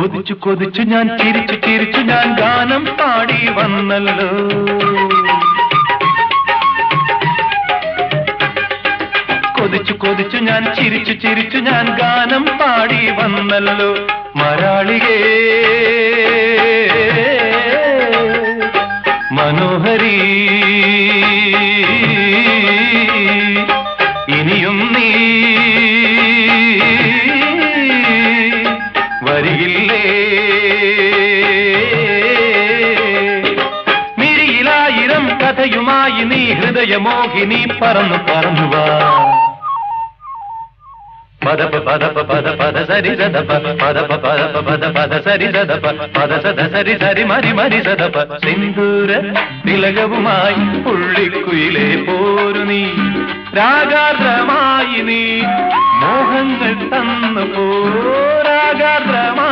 കൊതിച്ചു കൊതിച്ചു ഞാൻ ചിരിച്ചു ചിരിച്ചു ഞാൻ ഗാനം പാടി വന്നല്ലോ. കൊതിച്ചു കൊതിച്ചു ഞാൻ ചിരിച്ചു ചിരിച്ചു ഞാൻ ഗാനം പാടി വന്നല്ലോ. മരാളികേ മനോഹരി ഇനിയും നീ വരികില്ലേ? മിഴിയിലായിരം കഥയുമായി നീ ഹൃദയമോഹിനി പറന്നു പറന്നുവാ. പദപ പദപ പദ പദ സരി സദപ പദപ പദപ പദ പദ സരി സദപ പദ സദ സരി സരി മരി മരി സദപ. സിന്ദൂര തിലകവുമായി പുള്ളിക്കുയിലേ പോരു നീ, രാഗാർദ്രമായി നീ മോഹങ്ങൾ തന്നു പോ. രാഗാർദ്രമായി